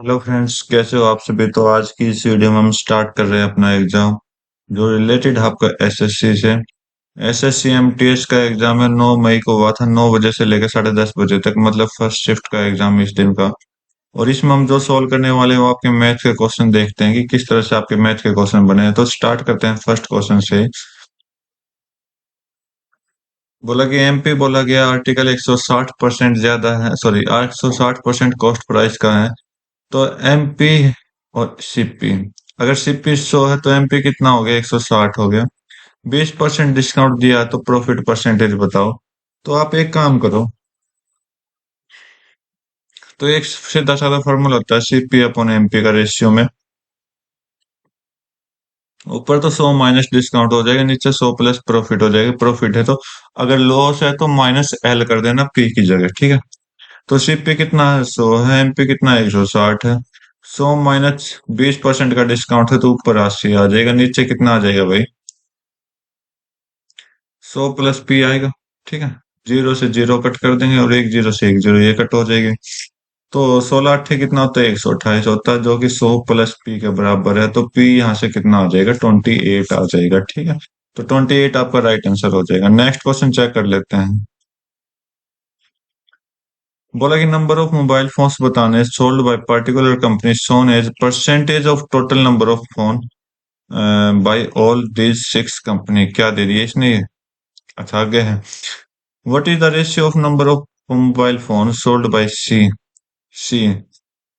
Hello friends, कैसे हो आप सभी। तो आज की इस वीडियो में हम स्टार्ट कर रहे हैं अपना एग्जाम जो रिलेटेड आपका एसएससी से। एसएससी एमटीएस का एग्जाम है, 9 मई को हुआ था, 9 बजे से लेकर 10:30 बजे तक, मतलब फर्स्ट शिफ्ट का एग्जाम इस दिन का। और इसमें हम जो सॉल्व करने वाले हैं वो आपके मैथ के क्वेश्चन देखते हैं कि किस तरह से आपके मैथ के क्वेश्चन बने हैं। तो स्टार्ट करते हैं फर्स्ट क्वेश्चन से। बोला कि एमपी बोला गया आर्टिकल 160% ज्यादा है, सॉरी 160% कॉस्ट प्राइस का है। तो एमपी और सीपी, अगर सीपी 100 है तो एमपी कितना हो गया, 160 हो गया। 20% डिस्काउंट दिया है, तो प्रॉफिट परसेंटेज बताओ। तो आप एक काम करो, तो एक सीधा साधा फॉर्मूला होता है सीपी अपॉन एमपी का रेशियो में। ऊपर तो 100 माइनस डिस्काउंट हो जाएगा, नीचे 100 प्लस प्रॉफिट हो जाएगा। प्रॉफिट है तो अगर लॉस है तो माइनस एल कर देना पी की जगह, ठीक है। तो सीपी कितना है, 100 है, एमपी कितना है, 160 है। 100 माइनस 20% का डिस्काउंट है तो ऊपर 80 आ जाएगा, नीचे कितना आ जाएगा भाई, 100 प्लस पी आएगा, ठीक है। जीरो से जीरो कट कर देंगे और एक जीरो से एक जीरो ये कट हो जाएगी। तो 16 8 कितना होता है, 128 होता है, जो कि 100 प्लस पी के बराबर है। तो पी यहाँ से कितना आ जाएगा, 28 आ जाएगा, ठीक है। तो 28 आपका राइट आंसर हो जाएगा। नेक्स्ट क्वेश्चन चेक कर लेते हैं। बोला कि नंबर ऑफ मोबाइल फोन्स बताने sold by particular company shown as percentage of total number of phone by all these six company. क्या दे दिए इसने, अच्छा आगे है। What is the ratio of number of mobile phone sold by C. C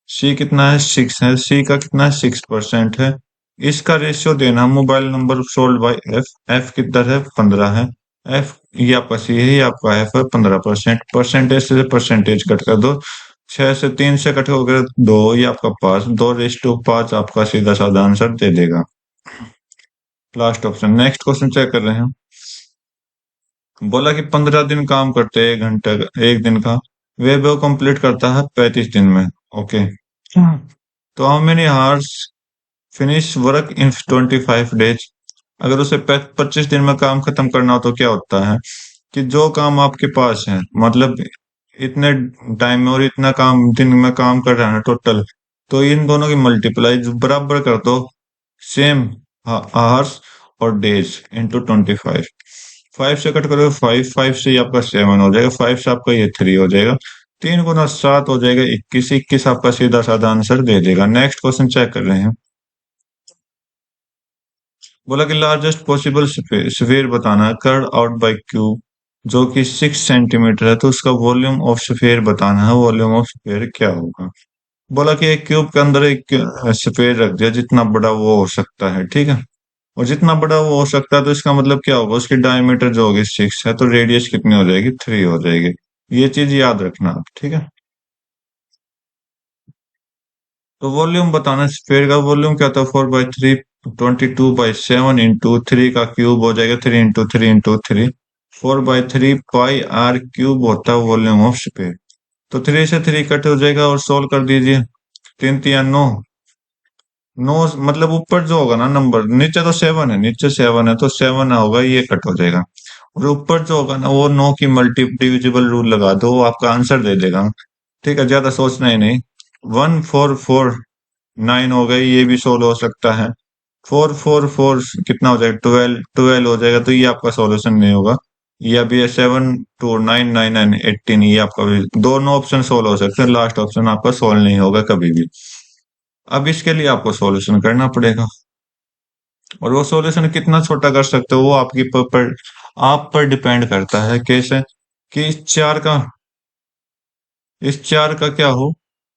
C कितना है, 6 है। सी का कितना है, 6% है। इसका रेशियो देना mobile number sold by F. F कितना है, 15 है। एफ ये आपका सी है, ये आपका एफ है, 15%। परसेंटेज से परसेंटेज कट कर दो, 6 से 3 से कट हो गया 2, ये आपका 5, 2:5 आपका सीधा साधा आंसर दे देगा। Last option. Next question check कर रहे हैं। बोला कि 15 दिन काम करते हैं 1 घंटे एक दिन का, वैभव कंप्लीट करता है 35 दिन में। ओके। तो how many hours finish work in 25 days. अगर उसे 25 दिन में काम खत्म करना हो तो क्या होता है कि जो काम आपके पास है, मतलब इतने टाइम में और इतना काम दिन में काम कर रहा है ना टोटल, तो इन दोनों की मल्टीप्लाई बराबर कर दो। सेम आवर्स और डेज इंटू 25। 5 से कट करोगे 5, 5 से ये आपका 7 हो जाएगा, 5 से आपका ये 3 हो जाएगा। 3 गुना 7 हो जाएगा 21, 21 आपका सीधा साधा आंसर दे देगा। नेक्स्ट क्वेश्चन चेक कर रहे हैं। बोला कि लार्जेस्ट पॉसिबल स्फीयर बताना है, कर्ड आउट बाय क्यूब, जो कि 6 सेंटीमीटर है, तो उसका वॉल्यूम ऑफ स्फीयर बताना है। वॉल्यूम ऑफ स्फीयर क्या होगा। बोला कि एक क्यूब के अंदर एक स्फीयर रख दिया, जितना बड़ा वो हो सकता है, ठीक है। और जितना बड़ा वो हो सकता है तो इसका मतलब क्या होगा, उसकी डायमीटर जो होगी 6 है, तो रेडियस कितनी हो जाएगी, 3 हो जाएगी। ये चीज याद रखना आप, ठीक है। तो वॉल्यूम बताना, स्फीयर का वॉल्यूम क्या था, 4/3, 22/7 इंटू थ्री का क्यूब हो जाएगा, 3 इंटू 3 इंटू 3, 4/3 पाई r क्यूब होता है वॉल्यूम ऑफ स्फीयर। तो 3 से 3 कट हो जाएगा और सोल्व कर दीजिए। 3 3 9, 9 मतलब ऊपर जो होगा ना नंबर, नीचे तो 7 है, नीचे 7 है तो 7 होगा, ये कट हो जाएगा। और ऊपर जो होगा ना वो 9 की मल्टी डिविजिबल रूल लगा दो, वो आपका आंसर दे देगा। ठीक है, ज्यादा सोचना ही नहीं। 1449 हो गई, ये भी सोल्व हो सकता है। 444 कितना हो जाएगा, 12, 12 हो जाएगा, तो ये आपका सॉल्यूशन नहीं होगा। ये अभी है 7 2 9 9 9 18, ये आपका भी दोनों ऑप्शन सोल्व हो सकते हैं, लास्ट ऑप्शन आपका सोल्व नहीं होगा कभी भी। अब इसके लिए आपको सॉल्यूशन करना पड़ेगा, और वो सॉल्यूशन कितना छोटा कर सकते हो वो आपकी आप पर डिपेंड करता है कैसे। कि इस चार का क्या हो,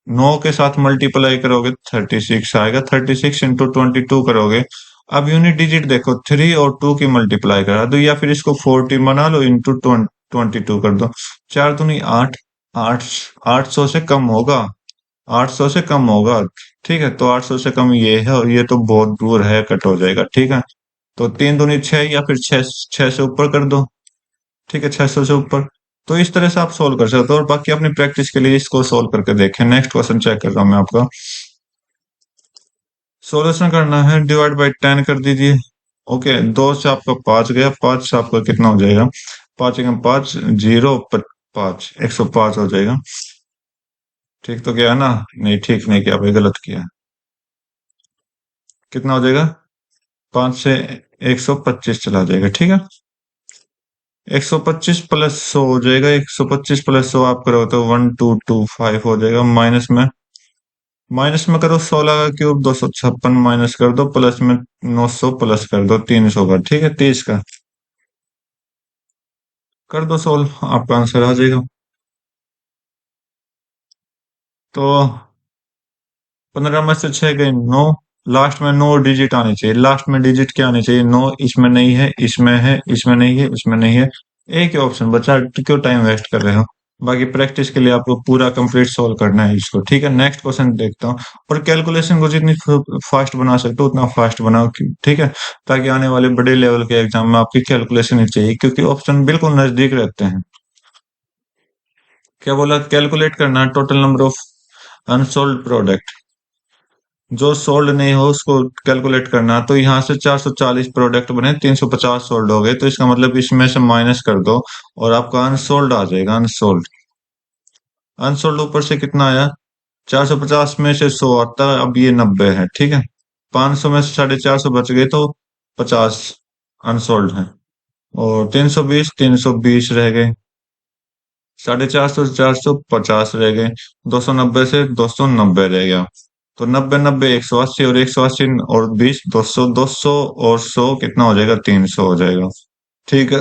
9 के साथ मल्टीप्लाई करोगे 36 आएगा, 36 इंटू 22 करोगे। अब यूनिट डिजिट देखो, 3 और 2 की मल्टीप्लाई करा दो, या फिर इसको 40 बना लो, इंटू 22 कर दो। 4 दूनी 8, 8 800 से कम होगा, 800 से कम होगा। ठीक है, तो 800 से कम ये है, और ये तो बहुत दूर है, कट हो जाएगा, ठीक है। तो 3 दूनी 6, या फिर 6 6 से ऊपर कर दो, ठीक है, 600 से ऊपर। तो इस तरह से आप सोल्व कर सकते हो, और बाकी अपनी प्रैक्टिस के लिए इसको सोल्व करके देखें। नेक्स्ट क्वेश्चन चेक कर रहा हूँ मैं आपका। सोल्यूशन करना है, डिवाइड बाई 10 कर दीजिए। ओके, 2 से आपका 5 गया, 5 से आपका कितना हो जाएगा, 5 1 5, 0 5, 105 हो जाएगा। ठीक तो किया ना? नहीं, ठीक नहीं किया भाई, गलत किया। कितना हो जाएगा? 5 से 125 चला जाएगा, ठीक है। 125 प्लस 100 हो जाएगा, 125 प्लस 100 आप करो तो 1225 हो जाएगा। माइनस में करो 16 का क्यूब 256 माइनस कर दो, प्लस में 900 प्लस कर दो 300 का, ठीक है, 30 का कर दो सोल्व, आपका आंसर आ जाएगा। तो 15 में से 6 गए 9, लास्ट में 9 डिजिट आनी चाहिए। लास्ट में डिजिट क्या आनी चाहिए? 9। इसमें नहीं है, इसमें है, इसमें नहीं है, इसमें नहीं है। एक ही ऑप्शन बचा, क्यों टाइम वेस्ट कर रहे हो? बाकी प्रैक्टिस के लिए आपको पूरा कंप्लीट सोल्व करना है इसको, ठीक है। नेक्स्ट क्वेश्चन देखता हूँ। और कैलकुलेशन को जितनी फास्ट बना सकते हो उतना फास्ट बनाओ, ठीक है, ताकि आने वाले बड़े लेवल के एग्जाम में आपकी कैलकुलेशन ही चाहिए, क्योंकि ऑप्शन बिल्कुल नजदीक रहते हैं। क्या बोला? कैलकुलेट करना है total number of unsold product, जो सोल्ड नहीं हो उसको कैलकुलेट करना। तो यहाँ से 440 प्रोडक्ट बने, 350 सोल्ड हो गए, तो इसका मतलब इसमें से माइनस कर दो और आपका अनसोल्ड आ जाएगा। अनसोल्ड, अनसोल्ड ऊपर से कितना आया? 450 में से 100 आता है, अब ये 90 है, ठीक है। 500 में से 450 बच गए, तो 50 अनसोल्ड है। और 320, 320 रह गए। 450 से 450 रह गए। 290 से 290 रह गया। तो 90 90 180, और 180 और 20 200, 200 और 100 कितना हो जाएगा? 300 हो जाएगा, ठीक है।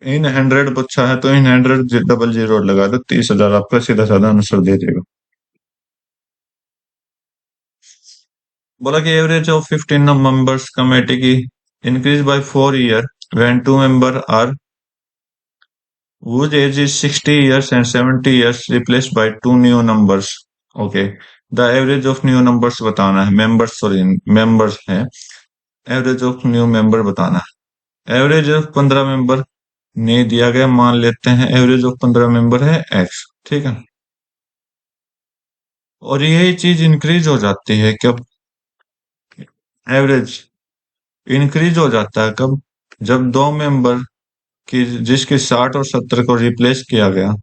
इन 100 बच्चा है तो इन 100 डबल जीरो लगा दो, 30,000 आपका सीधा साधा आंसर दे देगा। बोला कि एवरेज ऑफ 15 मेंबर्स कमेटी की increase by 4 year when two member are whose age is 60 years and 70 years replaced by two new numbers. Okay, the average of new numbers बताना है, members सॉरी members है, average of new member बताना है। Average of 15 member नहीं दिया गया, मान लेते हैं एवरेज ऑफ 15 मेंबर है x, ठीक है। और यही चीज इंक्रीज हो जाती है कब? एवरेज इंक्रीज हो जाता है कब? जब दो मेंबर की जिसके 60 और 70 को रिप्लेस किया गया,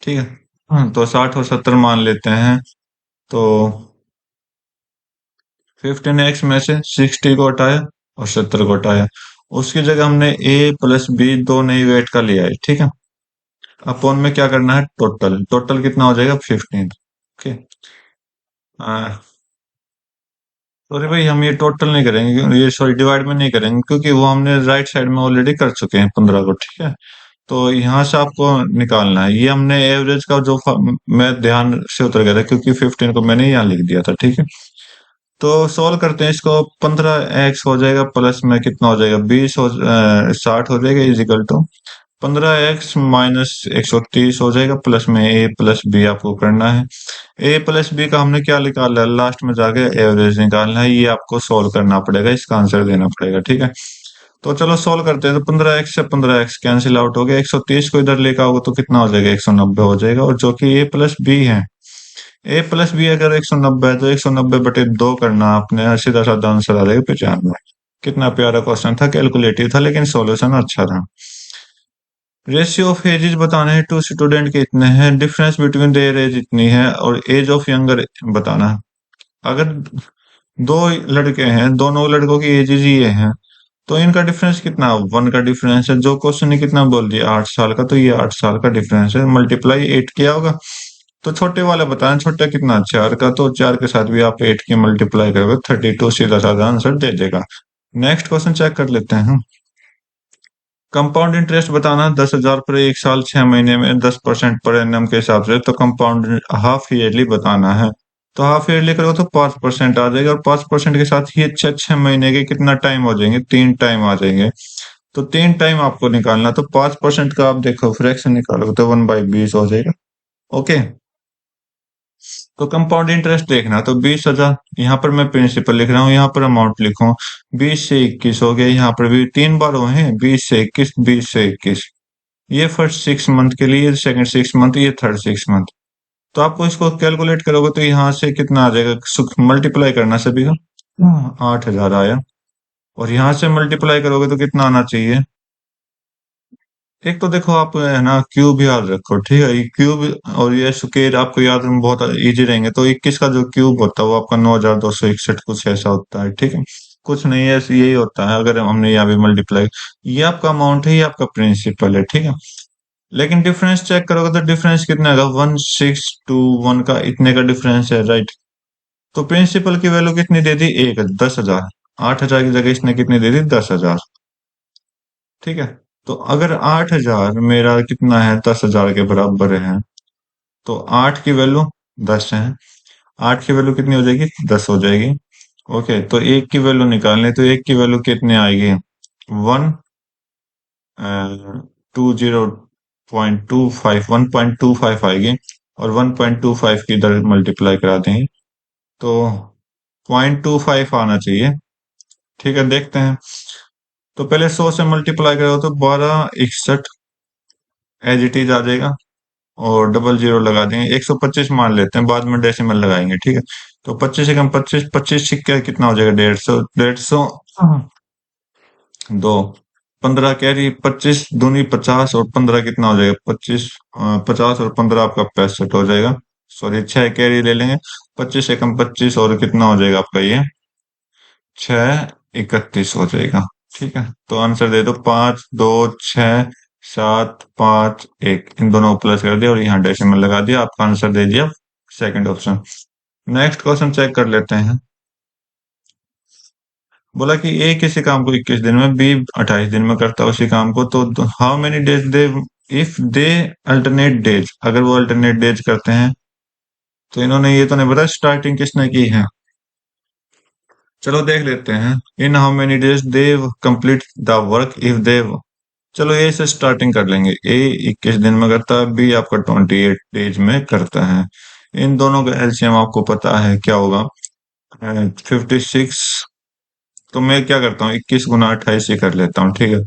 ठीक है। तो 60 और 70 मान लेते हैं, तो 15x में से 60 को हटाया और 70 को हटाया, उसकी जगह हमने a प्लस बी दो नई वेट का लिया है, ठीक है। अपॉन में क्या करना है? टोटल, टोटल कितना हो जाएगा? 15, ओके। सॉरी भाई, हम ये टोटल नहीं करेंगे, ये सॉरी डिवाइड में नहीं करेंगे, क्योंकि वो हमने राइट साइड में ऑलरेडी कर चुके हैं 15 को, ठीक है। तो यहाँ से आपको निकालना है, ये हमने एवरेज का जो मैं ध्यान से उतर गया था, क्योंकि 15 को मैंने यहाँ लिख दिया था, ठीक है। तो सोल्व करते हैं इसको। 15x हो जाएगा, प्लस में कितना हो जाएगा? 60 हो जाएगा, इजिकल टू 15x माइनस 130 हो जाएगा, प्लस में a प्लस बी आपको करना है। a प्लस बी का हमने क्या निकाला है? लास्ट में जाके एवरेज निकालना है, ये आपको सोल्व करना पड़ेगा, इसका आंसर देना पड़ेगा, ठीक है। तो चलो सोल्व करते हैं। तो 15x से 15x कैंसिल आउट हो गया, 130 को इधर लेकर आओगे तो कितना हो जाएगा? 190 हो जाएगा, और जो कि a प्लस बी है। ए प्लस बी अगर 190 है तो 190/2 करना, आपने सीधा साधा आंसर आ जाएगा 95। कितना प्यारा क्वेश्चन था, कैलकुलेटिव था, लेकिन सॉल्यूशन अच्छा था। रेशियो ऑफ एजेस बताना है, टू स्टूडेंट के इतने हैं, डिफरेंस बिटवीन देयर एज इतनी है, और एज ऑफ यंगर बताना है। अगर दो लड़के हैं, दोनों लड़कों की एजेस ये हैं, तो इनका डिफरेंस कितना? 1 का डिफरेंस है। जो क्वेश्चन ने कितना बोल दिया? 8 साल का, तो ये 8 साल का डिफरेंस है, मल्टीप्लाई 8 किया होगा। तो छोटे वाला बताना, छोटा कितना? 4 का, तो 4 के साथ भी आप 8 की मल्टीप्लाई करोगे 32, सीधा साधा आंसर दे देगा। नेक्स्ट क्वेश्चन चेक कर लेते हैं। कंपाउंड इंटरेस्ट बताना, 10,000 पर एक साल 6 महीने में 10% पर एनम के हिसाब से, तो कंपाउंड हाफ ईयरली बताना है। तो हाफ ईयरली करोगे तो 5% आ जाएगा, और 5% के साथ ये 6 6 महीने के कितना टाइम हो जाएंगे? 3 टाइम आ जाएंगे। तो 3 टाइम आपको निकालना, तो 5% का आप देखो फ्रैक्शन निकालोगे तो 1/20 हो जाएगा, ओके। तो कंपाउंड इंटरेस्ट देखना, तो 20,000, यहाँ पर मैं प्रिंसिपल लिख रहा हूँ, यहाँ पर अमाउंट लिखूं। 20 से 21 हो गया, यहाँ पर भी 3 बार हुए हैं, 20 से 21, 20 से 21। ये फर्स्ट 6 मंथ के लिए, सेकंड 6 मंथ, ये थर्ड 6 मंथ। तो आपको इसको कैलकुलेट करोगे तो यहाँ से कितना आ जाएगा? मल्टीप्लाई करना सभी का। 8,000 आया, और यहाँ से मल्टीप्लाई करोगे तो कितना आना चाहिए? एक तो देखो आप है ना क्यूब याद रखो, ठीक है, ये क्यूब और ये स्क्वायर आपको याद रखना बहुत इजी रहेंगे। तो 21 का जो क्यूब होता है वो आपका 9261 कुछ ऐसा होता है, ठीक है। कुछ नहीं है, ऐसे यही होता है अगर हमने यहाँ पे मल्टीप्लाई। ये आपका अमाउंट है, ये आपका प्रिंसिपल है, ठीक है। लेकिन डिफरेंस चेक करोगे तो डिफरेंस कितना होगा, 1621 का इतने का डिफरेंस है, राइट। तो प्रिंसिपल की वैल्यू कितनी दे दी, 10,000। 8,000 की जगह इसने कितनी दे दी, 10,000, ठीक है। तो अगर 8,000 मेरा कितना है, 10,000 के बराबर है, तो 8 की वैल्यू 10 है। 8 की वैल्यू कितनी हो जाएगी, 10 हो जाएगी। ओके, तो एक की वैल्यू निकालने, तो एक की वैल्यू कितने आएगी, 120.25 आएगी। और 1.25 की इधर मल्टीप्लाई करा देंगे तो 0.25 आना चाहिए, ठीक है। देखते हैं, तो पहले 100 से मल्टीप्लाई करो तो 1261 एज इट इज आ जाएगा। और डबल जीरो लगा देंगे, 125 मान लेते हैं, बाद में डेसिमल लगाएंगे, ठीक है। तो 25 से कम 25, 25 सिक्के कितना हो जाएगा, 150, 150 दो, 15 कैरी, 25 दूनी 50 और 15 कितना हो जाएगा, 25, 50 और 15 आपका 65 हो जाएगा। सॉरी, 6 कैरी ले लेंगे, 25 से कम 25 और कितना हो जाएगा आपका ये, 631 हो जाएगा, ठीक है। तो आंसर दे दो, 5, 2, 6, 7, 5, 1, इन दोनों को प्लस कर दिया और यहाँ डेसिमल लगा दिया, आपका आंसर दे दिया second option. Next question check कर लेते हैं। बोला कि ए किसी काम को 21 दिन में, बी 28 दिन में करता है उसी काम को, तो how many days they, if they alternate days, अगर वो अल्टरनेट डेज करते हैं, तो इन्होंने ये तो नहीं बताया स्टार्टिंग किसने की है। चलो देख लेते हैं, in how many days they complete the work if they. चलो ए से स्टार्टिंग कर लेंगे, ए 21 दिन में करता है, बी आपका 28 डेज में करता है। इन दोनों का एलसीएम आपको पता है क्या होगा, 56। तो मैं क्या करता हूँ, 21 गुना 28 ही कर लेता हूँ, ठीक है।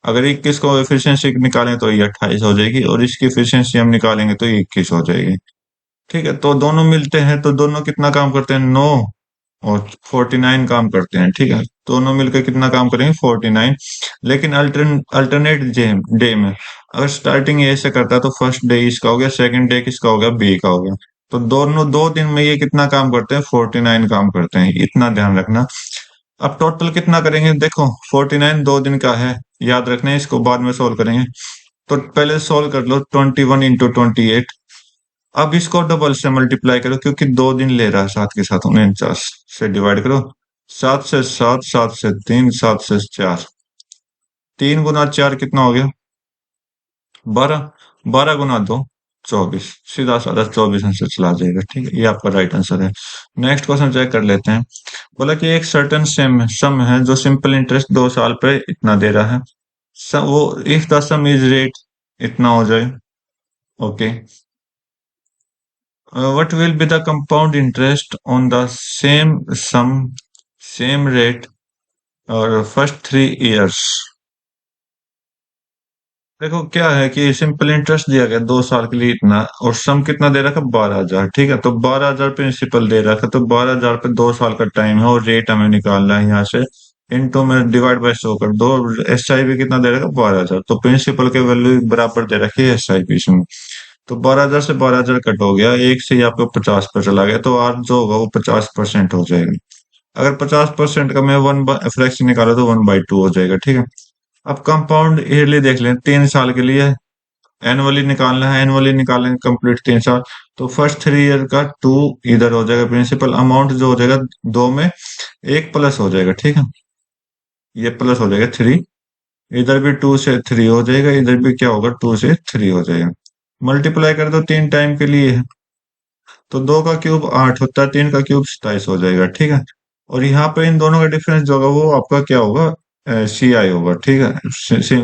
अगर 21 को एफिशिएंसी निकालें तो ये 28 हो जाएगी, और इसकी एफिशिएंसी हम निकालेंगे तो ये 21 हो जाएगी, ठीक है। तो दोनों मिलते हैं, तो दोनों कितना काम करते हैं, 9 और 49 काम करते हैं, ठीक है। दोनों मिलकर कितना काम करेंगे, 49। लेकिन अल्टरनेट डे में अगर स्टार्टिंग ए से करता है तो फर्स्ट डे इसका हो गया, सेकंड डे किसका हो गया, बी का हो गया। तो दोनों 2 दिन में ये कितना काम करते हैं, 49 काम करते हैं, इतना ध्यान रखना। अब टोटल कितना करेंगे, देखो 49 2 दिन का है, याद रखना है, इसको बाद में सोल्व करेंगे। तो पहले सोल्व कर लो, 21 × 28। अब इसको डबल से मल्टीप्लाई करो, क्योंकि 2 दिन ले रहा है साथ के साथ, 49 से डिवाइड करो। 7 से 7, 7 से 3, 7 से 4, 3 गुना 4 कितना हो गया, 12। 12 गुना 2, 24, सीधा साधा 24 आंसर चला जाएगा, ठीक है। ये आपका राइट आंसर है। नेक्स्ट क्वेश्चन चेक कर लेते हैं। बोला कि एक सर्टन सम है जो सिंपल इंटरेस्ट 2 साल पे इतना दे रहा है, वो if the some is rate इतना हो जाए, okay. What will be the compound interest on the same rate और first 3 years। देखो क्या है कि सिंपल इंटरेस्ट दिया गया 2 साल के लिए इतना, और सम कितना दे रखा, 12,000, ठीक है। तो 12,000 प्रिंसिपल दे रखा, तो 12,000 पे 2 साल का टाइम है और रेट हमें निकालना है यहाँ से, इनटू में डिवाइड बाय 100 कर दो। एस आई पी कितना दे रखा, 12,000, तो प्रिंसिपल के वैल्यू बराबर दे रखी है एस आई पी इसमें। तो 12,000 से 12,000 कट हो गया, एक से ही आपको 50 पर चला गया, तो आर जो होगा वो 50% हो जाएगा। अगर 50% का मैं वन फ्रैक्शन निकाला तो 1/2 हो जाएगा, ठीक है। अब कंपाउंड ईयरली देख लें, 3 साल के लिए एनुअली निकालना है, एनुअली निकालेंगे कंप्लीट 3 साल। तो फर्स्ट 3 ईयर का 2 इधर हो जाएगा, प्रिंसिपल अमाउंट जो हो जाएगा 2 में 1 प्लस हो जाएगा, ठीक है। ये प्लस हो जाएगा 3, इधर भी 2 से 3 हो जाएगा, इधर भी क्या होगा, 2 से 3 हो जाएगा। मल्टीप्लाई कर दो, 3 टाइम के लिए है, तो 2 का क्यूब 8 होता है, 3 का क्यूब 27 हो जाएगा, ठीक है। और यहाँ पे इन दोनों का डिफरेंस जो होगा वो आपका क्या होगा, सी आई होगा, ठीक है,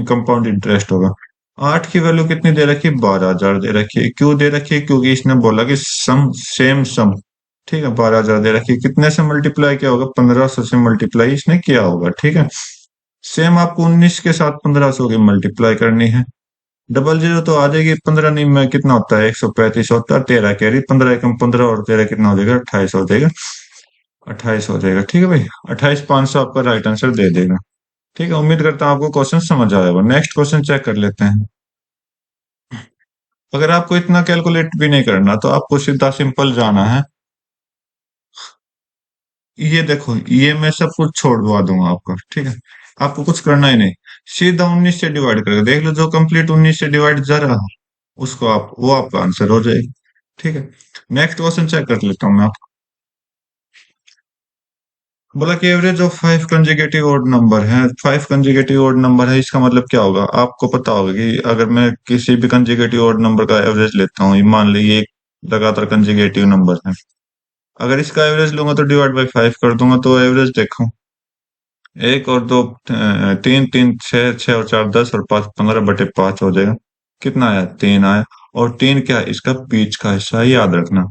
कंपाउंड इंटरेस्ट होगा। 8 की वैल्यू कितनी दे रखी है, 12,000 दे रखी है। क्यों दे रखी है, क्योंकि इसने बोला कि सम सेम सम, ठीक है। 12,000 दे रखी है, कितने से मल्टीप्लाई किया होगा, 1,500 से मल्टीप्लाई इसने किया होगा, ठीक है। सेम आपको 19 के साथ 1,500 की मल्टीप्लाई करनी है। डबल जीरो तो आ जाएगी, 15 नहीं में कितना होता है, 135 होता है, 13 कैरी, 15 एकम 15 और 13 कितना हो जाएगा, 28 हो जाएगा। 28 हो जाएगा, ठीक है भाई, 28,500 आपका राइट आंसर दे देगा, ठीक है। उम्मीद करता हूँ आपको क्वेश्चन समझ आया होगा। नेक्स्ट क्वेश्चन चेक कर लेते हैं। अगर आपको इतना कैलकुलेट भी नहीं करना तो आपको सीधा सिंपल जाना है। ये देखो, ये मैं सब कुछ छोड़वा दूंगा आपका, ठीक है। आपको कुछ करना ही नहीं, सीधा 19 से डिवाइड करके देख लो, जो कंप्लीट 19 से डिवाइड जा रहा है उसको आप, वो आपका आंसर हो जाएगी, ठीक है। नेक्स्ट क्वेश्चन चेक कर लेता हूँ मैं आपको। बोला कि average of 5 consecutive odd number है, 5 कंसेक्यूटिव ओड नंबर है, इसका मतलब क्या होगा आपको पता होगा कि अगर मैं किसी भी कंसेक्यूटिव ओड नंबर का एवरेज लेता हूँ, मान ली ये एक लगातार कंसेक्यूटिव नंबर है, अगर इसका एवरेज लूंगा तो डिवाइड बाई 5 कर दूंगा, तो एवरेज देखो, एक और दो, तीन, तीन छः, छः और चार 10 और 5 15/5 हो जाएगा। कितना आया? 3 आया। और 3 क्या है? इसका बीच का हिस्सा है, याद रखना।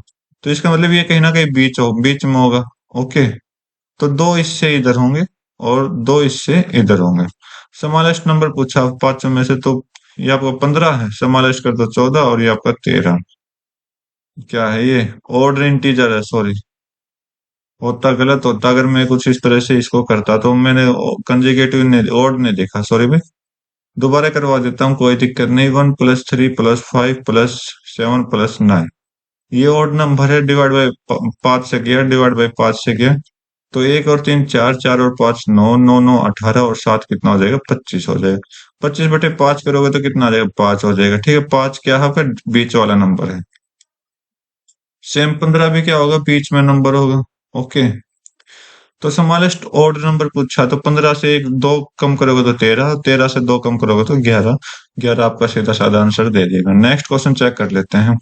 तो इसका मतलब ये कहीं ना कहीं बीच में होगा। ओके, तो दो इससे इधर होंगे और दो इससे इधर होंगे। स्मॉलेस्ट नंबर पूछा पांचों में से, तो ये आपका 15 है, स्मॉलेस्ट कर दो 14 और ये आपका 13। क्या है ये? ऑड इंटीजर है, सॉरी। होता गलत होता अगर मैं कुछ इस तरह से इसको करता, तो मैंने कंजुगेटिव ने ऑड ने देखा, सॉरी भाई। दोबारा करवा देता हूँ, कोई दिक्कत नहीं। 1 + 3 + 5 + 7 + 9, ये ऑड नंबर है, डिवाइड बाय 5 से किया, डिवाइड बाय 5 से किया, तो एक और तीन चार, चार और पांच नौ, नौ नौ 18 और सात कितना हो जाएगा? 25 हो जाएगा। 25/5 करोगे तो कितना आ जाएगा? 5 हो जाएगा, ठीक है। 5 क्या है? फिर बीच वाला नंबर है। सेम 15 भी क्या होगा? बीच में नंबर होगा। ओके, तो स्मॉलेस्ट ऑड नंबर पूछा, तो 15 से एक दो कम करोगे तो 13, 13 से दो कम करोगे तो 11, 11 आपका सीधा साधा आंसर दे देगा। नेक्स्ट क्वेश्चन चेक कर लेते हैं।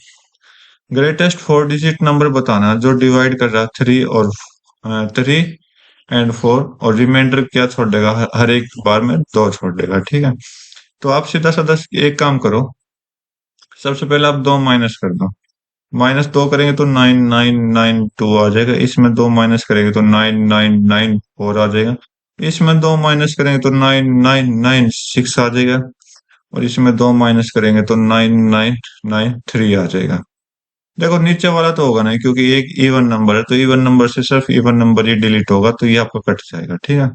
ग्रेटेस्ट 4 डिजिट नंबर बताना जो डिवाइड कर रहा है 3 और 4 और रिमाइंडर क्या छोड़ देगा? हर एक बार में दो छोड़ देगा, ठीक है। तो आप सीधा साधा एक काम करो, सबसे पहले आप दो माइनस कर दो। माइनस दो करेंगे तो 9992 आ जाएगा, इसमें दो माइनस करेंगे तो 9994 आ जाएगा, इसमें दो माइनस करेंगे तो 9996 आ जाएगा, और इसमें दो माइनस करेंगे तो 9993 आ जाएगा। देखो नीचे वाला तो होगा नहीं, क्योंकि एक इवन नंबर है, तो इवन नंबर से सिर्फ इवन नंबर ही डिलीट होगा, तो ये आपका कट जाएगा, ठीक है।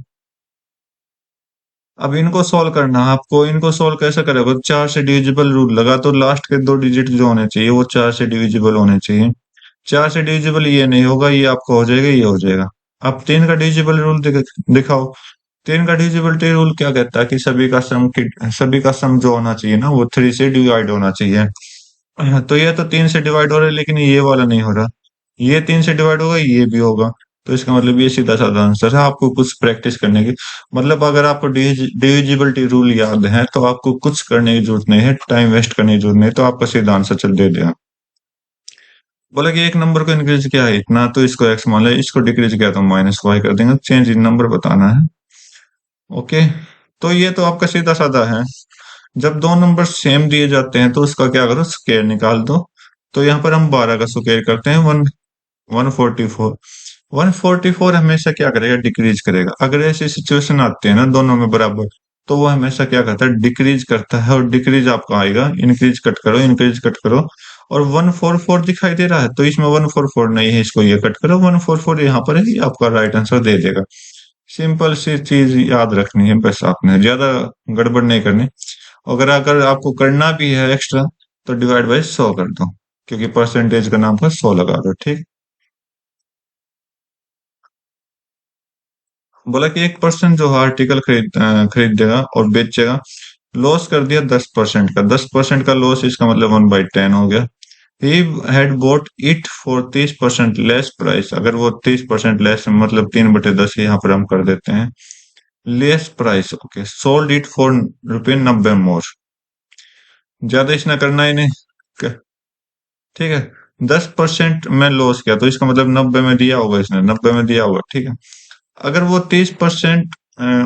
अब इनको सॉल्व करना है आपको। इनको सॉल्व कैसे करोगे? चार से डिविजिबल रूल लगा, तो लास्ट के दो डिजिट जो होने चाहिए वो चार से डिविजिबल होने चाहिए। चार से डिविजिबल ये नहीं होगा, ये आपका हो जाएगा, ये हो जाएगा। अब तीन का डिविजिबल रूल दिखाओ। तीन का डिविजिबिलिटी रूल क्या कहता है कि सभी का सम जो होना चाहिए ना, वो 3 से डिवाइड होना चाहिए। तो ये तो 3 से डिवाइड हो रहा है, लेकिन ये वाला नहीं हो रहा। ये 3 से डिवाइड होगा, ये भी होगा। तो इसका मतलब ये सीधा साधा आंसर है, आपको कुछ प्रैक्टिस करने की, मतलब अगर आपको डिविजिबिलिटी रूल याद है तो आपको कुछ करने की जरूरत नहीं है, टाइम वेस्ट करने की जरूरत नहीं है, तो आपका सीधा आंसर चल दे देगा। बोला कि एक नंबर को इंक्रीज किया है इतना, तो इसको एक्स मान लिया, इसको डिक्रीज किया तो -y कर देंगे, चेंज इन नंबर बताना है। ओके, तो ये तो आपका सीधा साधा है। जब दो नंबर सेम दिए जाते हैं तो उसका क्या करो? स्क्वायर निकाल दो। तो यहाँ पर हम 12 का स्क्वायर करते हैं, 144। 144 हमेशा क्या करेगा? डिक्रीज करेगा। अगर ऐसी सिचुएशन आती है ना दोनों में बराबर, तो वो हमेशा क्या करता है? डिक्रीज करता है। और डिक्रीज आपका आएगा, इंक्रीज कट करो, इंक्रीज कट करो। और 144 दिखाई दे रहा है, तो इसमें 144 नहीं है, इसको ये कट करो, 144 यहाँ पर है, ये आपका राइट आंसर दे देगा। सिंपल सी चीज याद रखनी है बस, आपने ज्यादा गड़बड़ नहीं करनी। अगर अगर आपको करना भी है एक्स्ट्रा, तो डिवाइड बाय 100 कर दो, क्योंकि परसेंटेज का नाम पर 100 लगा दो, ठीक। बोला कि एक पर्सन जो आर्टिकल खरीदेगा और बेचेगा, लॉस कर दिया 10% का, 10% का लॉस, इसका मतलब 1/10 हो गया। He had boat it for 30% less price, अगर वो 30% लेस, मतलब 3/10 यहाँ पर हम कर देते हैं, less price. Okay, sold it for ₹90 मोर, ज्यादा इसने करना ही नहीं, ठीक है। 10% में लॉस किया, तो इसका मतलब 90 में दिया होगा, इसने 90 में दिया होगा, ठीक है। अगर वो 30%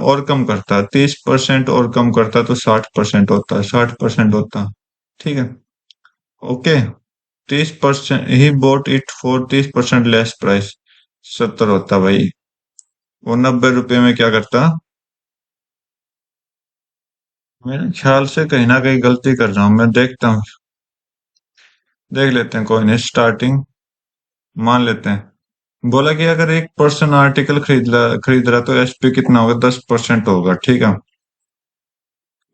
और कम करता, 30% और कम करता, तो 60% होता, 60% होता, ठीक है। Okay, 30%, he boat it for 30% less price, 70 होता भाई। वो 90 रुपए में क्या करता? मेरे ख्याल से कहीं ना कहीं गलती कर रहा हूँ मैं, देखता हूँ, देख लेते हैं, कोई नहीं, स्टार्टिंग मान लेते हैं। बोला कि अगर एक पर्सन आर्टिकल खरीद रहा तो एसपी कितना होगा? 10% होगा, ठीक है।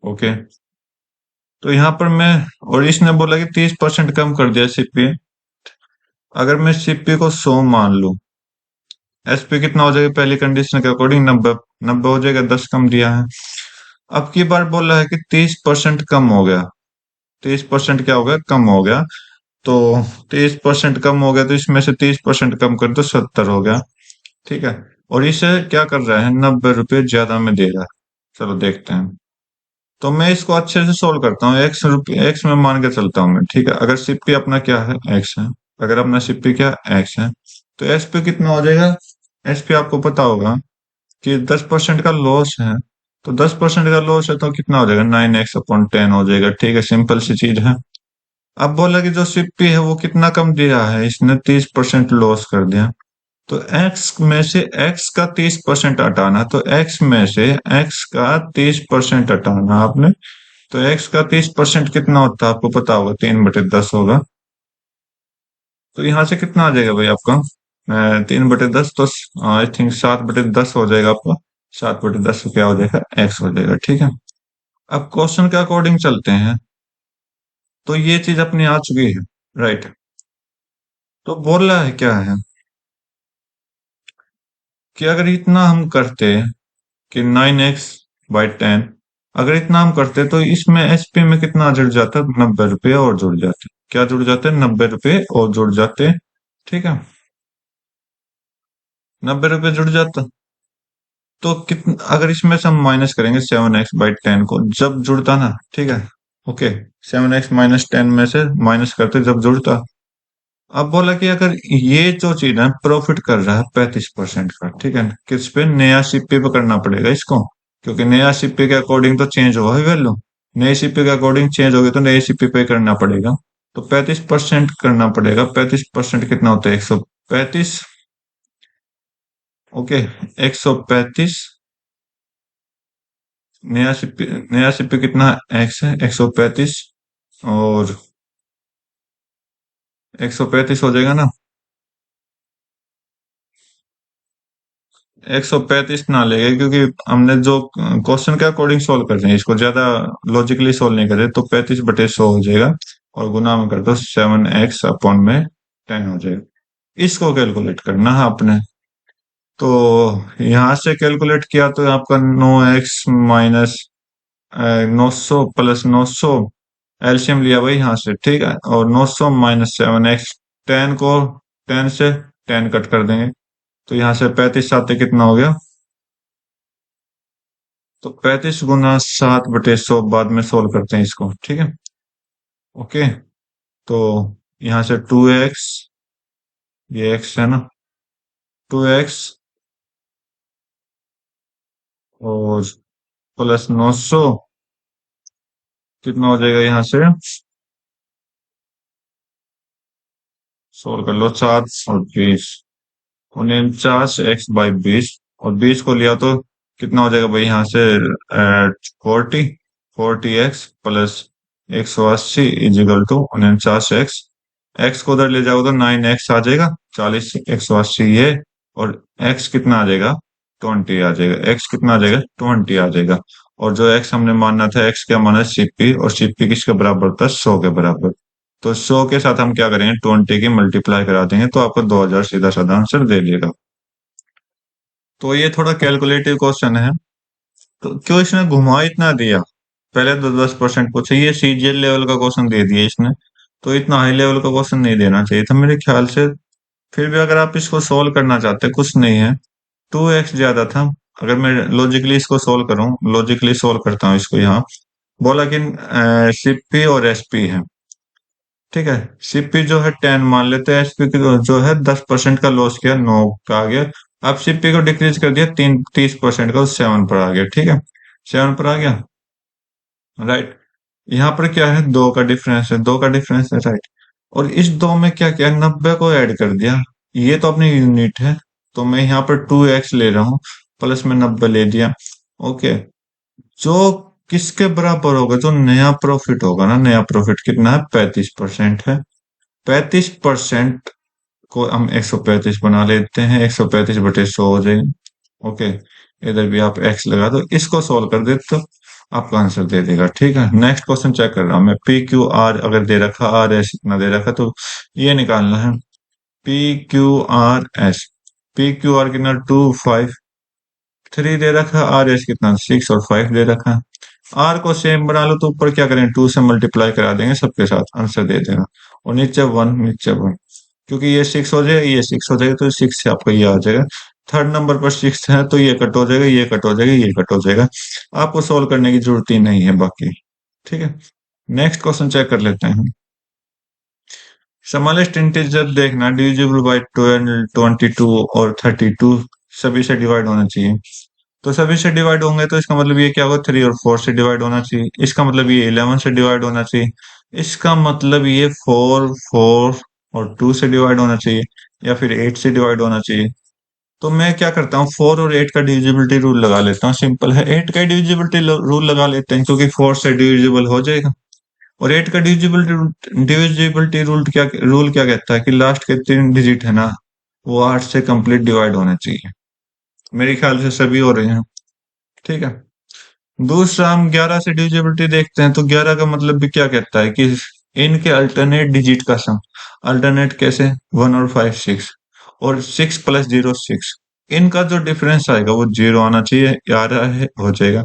ओके, तो यहाँ पर मैं, और इसने बोला कि 30% कम कर दिया सीपी। अगर मैं सीपी को 100 मान लूं, एसपी कितना हो जाएगा पहली कंडीशन के अकॉर्डिंग? 90। 90 हो जाएगा, 10 कम दिया है। अब की बार बोल रहा है कि 30% कम हो गया। 30% क्या हो गया? कम हो गया। तो 30% कम हो गया, तो इसमें से 30% कम कर दो, 70 हो गया। ठीक है। और इसे क्या कर रहा है? 90 रुपये ज्यादा में दे रहा है। चलो देखते हैं। तो मैं इसको अच्छे से सोल्व करता हूँ। एक्स में मान के चलता हूँ मैं। ठीक है। अगर सीपी अपना क्या है? एक्स है। अगर अपना सीपी क्या? एक्स है। तो एसपी कितना हो जाएगा? एसपी आपको पता होगा कि 10% का लॉस है। तो 10% का लॉस है तो कितना हो जाएगा? 9x/10 हो जाएगा। ठीक है, सिंपल सी चीज है। अब बोला कि जो सीपी है वो कितना कम दिया है? इसने 30% लॉस कर दिया। तो एक्स में से एक्स का 30% हटाना, तो एक्स में से एक्स का 30% हटाना आपने। तो एक्स का 30% कितना होता है आपको पता होगा? 3/10 होगा। तो यहाँ से कितना आ जाएगा भाई आपका? 3/10, तो आई थिंक 7/10 हो जाएगा आपका। 7/10 क्या हो जाएगा? एक्स हो जाएगा। ठीक है। अब क्वेश्चन के अकॉर्डिंग चलते हैं। तो ये चीज अपनी आ चुकी है, राइट। तो बोल रहा है क्या है कि अगर इतना हम करते कि 9x/10, अगर इतना हम करते तो इसमें एसपी में कितना जुड़ जाता? 90 रुपये और जुड़ जाते। क्या जुड़ जाते? 90 रुपये और जुड़ जाते। ठीक है। 90 रुपये जुड़ जाता। तो कितना, अगर इसमें से हम माइनस करेंगे 7x/10 को, जब जुड़ता ना, ठीक है, ओके, 7x-10 में से माइनस करते जब जुड़ता। अब बोला कि अगर ये जो चीज है प्रॉफिट कर रहा है 35% का, ठीक है, किस पे? नया सीपी पे करना पड़ेगा इसको, क्योंकि नया सीपी के अकॉर्डिंग तो चेंज होगा ही वैल्यू। नए सीपी के अकॉर्डिंग चेंज होगी तो नए सीपी पे करना पड़ेगा। तो 35% करना पड़ेगा। 35% कितना होता है? 135। ओके, 135। नया सीपी कितना? एक्स है, 135। और 135 हो जाएगा ना? 135 ना लेंगे, क्योंकि हमने जो क्वेश्चन के अकॉर्डिंग सोल्व कर रहे हैं, इसको ज्यादा लॉजिकली सोल्व नहीं कर रहे। तो 35/100 हो जाएगा। और गुना में कर दो 7x/10 हो जाएगा। इसको कैलकुलेट करना है आपने। तो यहां से कैलकुलेट किया तो आपका 9x-900 + 900 एलसीएम लिया भाई यहाँ से, ठीक है। और 900 - 7x, 10 को 10 से 10 कट कर देंगे। तो यहाँ से 35 आते कितना हो गया? तो 35 गुना 7/100 बाद में सोल्व करते हैं इसको, ठीक है। ओके। तो यहाँ से 2x, ये x है ना, 2x और +900 कितना हो जाएगा? यहाँ से सोल्व कर लो। 7 और 20, 49x/20। और 20 को लिया तो कितना हो जाएगा भाई? यहाँ से 40। 40x + 180 = 49x। एक्स को उधर ले जाओ तो 9x आ जाएगा। 40, 180 ये। और x कितना आ जाएगा? 20 आ जाएगा। x कितना आ जाएगा? 20 आ जाएगा। और जो x हमने मानना था, x क्या माना? सीपी। और सीपी किसके बराबर था? 100 के बराबर। तो 100 के साथ हम क्या करेंगे? 20 की मल्टीप्लाई करा देंगे तो आपको 2000 सीधा साधा आंसर दे देगा। तो ये थोड़ा कैलकुलेटिव क्वेश्चन है। तो क्यों इसने घुमा इतना दिया? पहले तो 10% पूछे, ये सीजीएल लेवल का क्वेश्चन दे दिया इसने। तो इतना हाई लेवल का क्वेश्चन नहीं देना चाहिए था मेरे ख्याल से। फिर भी अगर आप इसको सोल्व करना चाहते, कुछ नहीं है, 2x ज्यादा था। अगर मैं लॉजिकली इसको सोल्व करूं, लॉजिकली सोल्व करता हूं इसको। यहाँ बोला कि सीपी और एसपी है, ठीक है। सीपी जो है 10 मान लेते हैं, एसपी की जो है 10% का लॉस किया, 9 का आ गया। अब सीपी को डिक्रीज कर दिया 30% का, 7 पर आ गया, ठीक है। 7 पर आ गया, राइट। यहाँ पर क्या है? 2 का डिफरेंस है, 2 का डिफरेंस है, राइट। और इस 2 में क्या किया? 90 को ऐड कर दिया। ये तो अपनी यूनिट है। तो मैं यहाँ पर 2x ले रहा हूँ, प्लस में 90 ले दिया। ओके। जो किसके बराबर होगा? जो नया प्रॉफिट होगा ना, नया प्रॉफिट कितना है? 35% है। 35% को हम 135 बना लेते हैं। 135/100 हो जाएगा। ओके। इधर भी आप x लगा दो, इसको सोल्व कर देते हो। आपका आंसर दे देगा। ठीक है, नेक्स्ट क्वेश्चन चेक कर रहा हूं मैं। पी क्यू आर अगर दे रखा, आर एस इतना दे रखा, तो ये निकालना है। P Q R S, P Q R कितना, 2 5 3 दे रखा, आर एस कितना 6 और 5 दे रखा है। आर को सेम बना लो तो ऊपर क्या करें, 2 से मल्टीप्लाई करा देंगे सबके साथ, आंसर दे देगा। और नीचे 1, नीचे 1, क्योंकि ये 6 हो जाएगा, ये 6 हो जाएगा, तो 6 से आपका ये आ जाएगा। थर्ड नंबर पर 6 है, तो ये कट हो जाएगा, ये कट हो जाएगा, ये कट हो जाएगा। आपको सोल्व करने की जरूरत ही नहीं है बाकी। ठीक है, नेक्स्ट क्वेश्चन चेक कर लेते हैं। स्मॉलेस्ट इंटीजर देखना, डिविजिबल बाय 12, 22 और 32 सभी से डिवाइड होना चाहिए। तो सभी से डिवाइड होंगे तो इसका मतलब ये क्या होगा, 3 और 4 से डिवाइड होना चाहिए। इसका मतलब ये 11 से डिवाइड होना चाहिए। इसका मतलब ये 4, 4 और 2 से डिवाइड होना चाहिए, या फिर 8 से डिवाइड होना चाहिए। तो मैं क्या करता हूँ, 4 और 8 का डिविजिबिलिटी रूल लगा लेता हूँ। सिंपल है, 8 का डिविजिबिलिटी रूल लगा लेते हैं, क्योंकि 4 से डिविजिबल हो जाएगा। और 8 का डिविजिबिलिटी डिविजिबिलिटी रूल क्या कहता है कि लास्ट के 3 डिजिट है ना, वो 8 से कंप्लीट डिवाइड होने चाहिए। मेरे ख्याल से सभी हो रहे हैं। ठीक है, दूसरा हम 11 से डिविजिबिलिटी देखते हैं। तो 11 का मतलब भी क्या कहता है कि इनके अल्टरनेट डिजिट का सम। अल्टरनेट कैसे, 1 और 5 6, और 6 प्लस 0 6। इनका जो डिफरेंस आएगा वो 0 आना चाहिए, आ रहा है, हो जाएगा।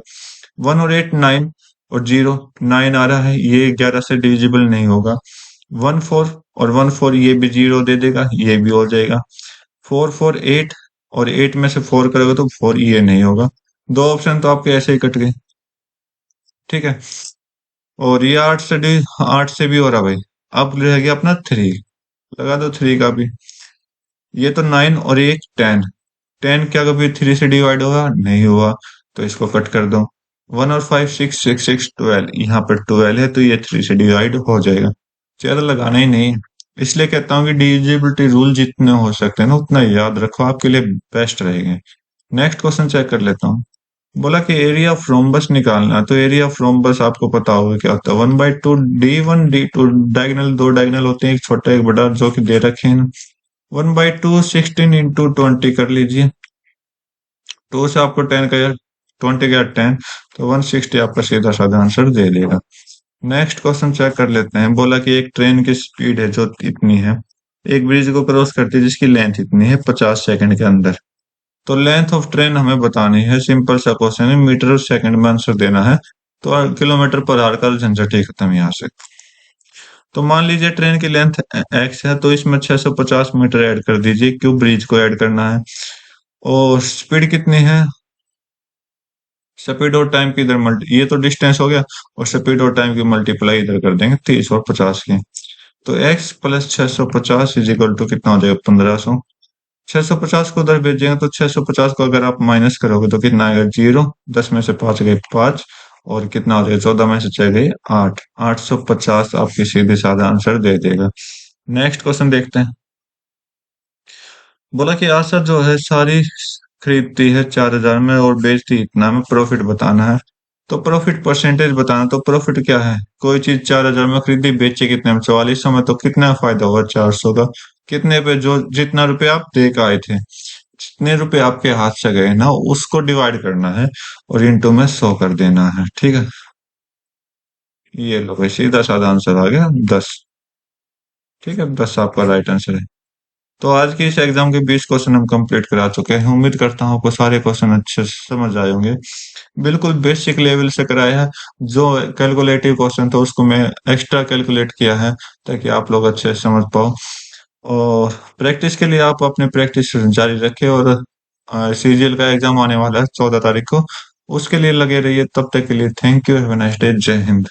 1 और 8 9, और 0 9 आ रहा है, ये 11 से डिविजिबल नहीं होगा। 1 4 और 1 4, ये भी 0 दे देगा, ये भी हो जाएगा। 4 4 8, और 8 में से 4 करोगे तो 4, ये नहीं होगा। दो ऑप्शन तो आपके ऐसे ही कट गए। ठीक है, और ये 8 से भी हो रहा भाई। अब रह गया अपना 3, लगा दो 3 का भी। ये तो 9 और एक 10, 10 क्या कभी 3 से डिवाइड होगा, नहीं हुआ, तो इसको कट कर दो। 1 और 5 6 6 6 12, यहाँ पर 12 है, तो ये 3 से डिवाइड हो जाएगा। ज्यादा लगाना ही नहीं है। इसलिए कहता हूँ कि डिविजिबिलिटी रूल जितने हो सकते हैं ना उतना याद रखो, आपके लिए बेस्ट रहेंगे। नेक्स्ट क्वेश्चन चेक कर लेता हूँ। बोला कि एरिया ऑफ रोम्बस निकालना है। तो एरिया ऑफ रोम्बस आपको पता होगा क्या होता है, 1/2 D1 D2, डायगनल दो डायगनल होते हैं, एक छोटा एक बड़ा, जो कि दे रखे हैं। 1/2 16 इंटू 20 कर लीजिए। 2 से आपको 10 का, 20 का 10, तो 160 आपका सीधा साधा आंसर दे देगा। नेक्स्ट क्वेश्चन चेक कर लेते हैं। बोला कि एक ट्रेन की स्पीड है जो इतनी है, एक ब्रिज को क्रॉस करती है जिसकी लेंथ इतनी है 50 सेकंड के अंदर। तो लेंथ ऑफ ट्रेन हमें बतानी है। सिंपल सा क्वेश्चन है, मीटर और सेकंड में आंसर देना है। तो किलोमीटर पर आवर का झंझट ही खत्म यहाँ से। तो मान लीजिए ट्रेन की लेंथ एक्स है, तो इसमें 650 मीटर ऐड कर दीजिए, क्यों ब्रिज को ऐड करना है। और स्पीड कितनी है, स्पीड और टाइम की इधर मल्टी, ये तो डिस्टेंस हो गया, और स्पीड और टाइम की मल्टीप्लाई इधर कर देंगे 30 और 50 की। तो x plus 650 is equal to कितना हो जाएगा, 1500। 650 को उधर भेजेंगे तो 650 को अगर आप माइनस करोगे तो कितना आएगा, 0। 10 में से 5 गए 5, और कितना हो जाएगा, 14 में से 6 गए 8। 850 आपकी सीधे साधा आंसर दे देगा। नेक्स्ट क्वेश्चन देखते हैं। बोला कि आशा जो है सारी खरीदती है 4000 में और बेचती इतना में, प्रॉफिट बताना है। तो प्रॉफिट परसेंटेज बताना। तो प्रॉफिट क्या है, कोई चीज 4000 में खरीदी, बेची कितने में, 4400 में, तो कितना फायदा हुआ 400 का। कितने पे, जो जितना रुपए आप दे के आए थे, जितने रुपए आपके हाथ से गए ना, उसको डिवाइड करना है और इंटू में 100 कर देना है। ठीक है, ये लो भाई, सीधा साधा आंसर आ गया 10। ठीक है, 10 आपका राइट आंसर है। तो आज की इस एग्जाम के 20 क्वेश्चन हम कंप्लीट करा चुके हैं। उम्मीद करता हूँ आपको सारे क्वेश्चन अच्छे से समझ आए होंगे। बिल्कुल बेसिक लेवल से कराया है। जो कैलकुलेटिव क्वेश्चन था उसको मैं एक्स्ट्रा कैलकुलेट किया है, ताकि आप लोग अच्छे से समझ पाओ। और प्रैक्टिस के लिए आप अपनी प्रैक्टिस जारी रखें। और सीजीएल का एग्जाम आने वाला है 14 तारीख को, उसके लिए लगे रहिए। तब तक के लिए thank you, have a nice day, जय हिंद।